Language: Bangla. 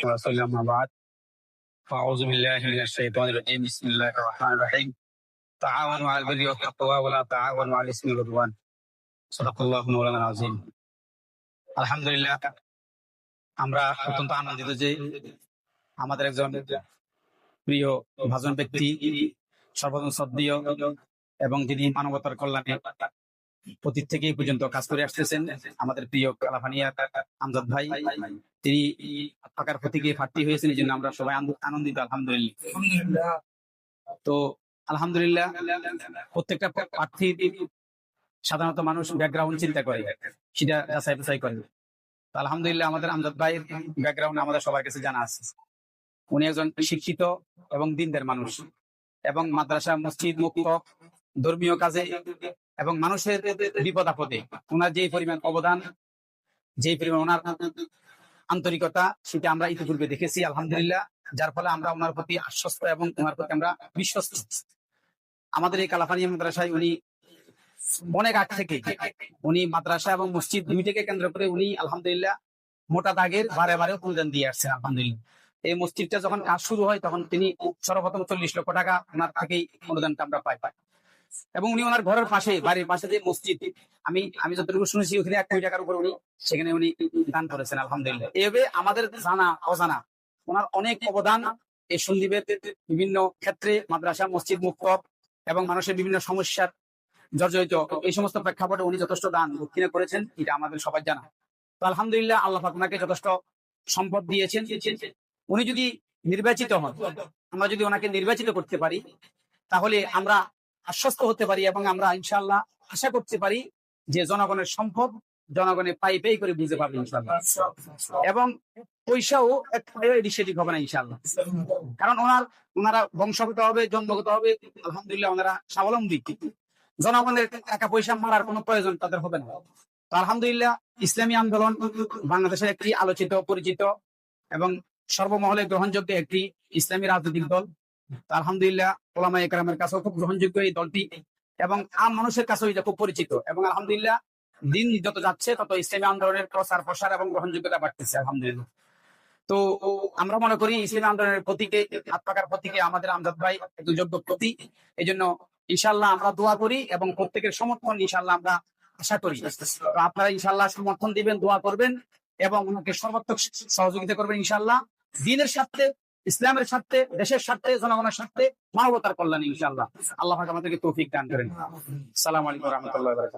ورسول أما بعد فأعوذ بالله من الشيطان الرجيم بسم الله الرحمن الرحيم تعاونوا على البر والتقوى ولا تعاونوا على الإثم والعدوان صدق الله مولانا العظيم আলহামদুলিল্লাহ আমরা অত্যন্ত আনন্দিত যে আমাদের একজন প্রিয় ভাজন ব্যক্তি সর্বজন শ্রদ্ধেয় এবং যিনি মানবতার কল্যাণে অতীত থেকে এই পর্যন্ত কাজ করে আসতেছেন আমাদের প্রিয় কালাফানিয়া আমজাদ ভাই, তিনি ফাঁকার প্রতীকে প্রার্থী হয়েছেন। এই জন্য আমরা সবাই আনন্দিত আলহামদুলিল্লাহ। তো আলহামদুলিল্লাহ প্রত্যেকটা প্রার্থী সাধারণত মানুষ ব্যাকগ্রাউন্ড চিন্তা করে, সেটা যাচাই বাছাই করে। তো আলহামদুলিল্লাহ আমাদের আমজাদ ভাইয়ের ব্যাকগ্রাউন্ড আমাদের সবার কাছে জানা আছে। উনি একজন শিক্ষিত এবং দিনদার মানুষ এবং মাদ্রাসা মসজিদ মুক্ত ধর্মীয় কাজে এবং মানুষের বিপদ আপদে ওনার যে পরিমাণ অবদান, যে পরিমাণ ওনার আন্তরিকতা, সেটা আমরা ইতিপূর্বে দেখেছি আলহামদুলিল্লাহ। যার ফলে আমরা ওনার প্রতি আশ্বস্ত এবং ওনার প্রতি আমরা বিশ্বস্ত। আমাদের এই কালাফানিয়া মাদ্রাসায় উনি অনেক আগ থেকে উনি মাদ্রাসা এবং মসজিদ দুইটাকে কেন্দ্র করে উনি আলহামদুলিল্লাহ মোটা দাগের বারে বারে অনুদান দিয়ে আসছেন আলহামদুলিল্লাহ। এই মসজিদটা যখন কাজ শুরু হয় তখন তিনি সর্বপ্রথম 40 লক্ষ টাকা ওনার থেকেই অনুদানটা আমরা পাই। এবং উনি ওনার ঘরের পাশে, বাড়ির পাশে যে মসজিদ, আমি যতটুকু শুনেছি ওখানে 1 কোটি টাকার উপর উনি সেখানে উনি দান করেছেন আলহামদুলিল্লাহ। এভাবে আমাদের জানা অজানা ওনার অনেক অবদান এই সন্দ্বীপের বিভিন্ন ক্ষেত্রে মাদ্রাসা মসজিদ মুক্ত এবং মানুষের বিভিন্ন সমস্যার জর্জরিত এই সমস্ত প্রেক্ষাপটে উনি যথেষ্ট দান দক্ষিণে করেছেন, এটা আমাদের সবাই জানা। তো আলহামদুলিল্লাহ আল্লাহ পাক ওনাকে যথেষ্ট সম্পদ দিয়েছেন। উনি যদি নির্বাচিত হন, আমরা যদি ওনাকে নির্বাচিত করতে পারি, তাহলে আমরা আশ্বস্ত হতে পারি এবং আমরা ইনশাআল্লাহ আশা করতে পারি যে জনগণের সম্পদ জনগণের পাই করে বুঝতে পারবে ইনশাআল্লাহ। এবং পয়সাও এদিক হবে না ইনশাআল্লাহ, কারণ ওনারা বংশগত হবে, জন্মগত হবে আলহামদুলিল্লাহ, ওনারা স্বাবলম্বী। জনগণের টাকা পয়সা মারার কোনো প্রয়োজন তাদের হবে না। তো আলহামদুলিল্লাহ ইসলামী আন্দোলন বাংলাদেশের একটি আলোচিত, পরিচিত এবং সর্বমহলে গ্রহণযোগ্য একটি ইসলামী রাজনৈতিক দল। আলহামদুলিল্লাহ ওলামায়ে কেরামের কাছেও খুব গ্রহণযোগ্য এই দলটি এবং আম মানুষের কাছেও এটা খুব পরিচিত। এবং আলহামদুলিল্লাহ দিন যত যাচ্ছে তত ইসলামী আন্দোলনের প্রচার প্রসার এবং গ্রহণযোগ্যতা বাড়তেছে আলহামদুলিল্লাহ। তো আমরা মনে করি ইসলামী আন্দোলনের প্রতীকে, হাত পাকার প্রতীকে আমাদের আমজাদ ভাই একটু যোগ্য প্রতীক। এই জন্য ইনশাআল্লাহ আমরা দোয়া করি এবং প্রত্যেকের সমর্থন ইনশাআল্লাহ আমরা আশা করি। আপনারা ইনশাআল্লাহ সমর্থন দিবেন, দোয়া করবেন এবং ওনাকে সর্বাত্মক সহযোগিতা করবেন ইনশাআল্লাহ। দ্বীনের স্বার্থে, ইসলামের স্বার্থে, দেশের স্বার্থে, জনগণের স্বার্থে, মানবতার কল্যাণে ইনশাআল্লাহ। আল্লাহ পাক আমাদেরকে তৌফিক দান করেন। আসসালামু আলাইকুম ওয়া রাহমাতুল্লাহি ওয়া বারাকাতুহু।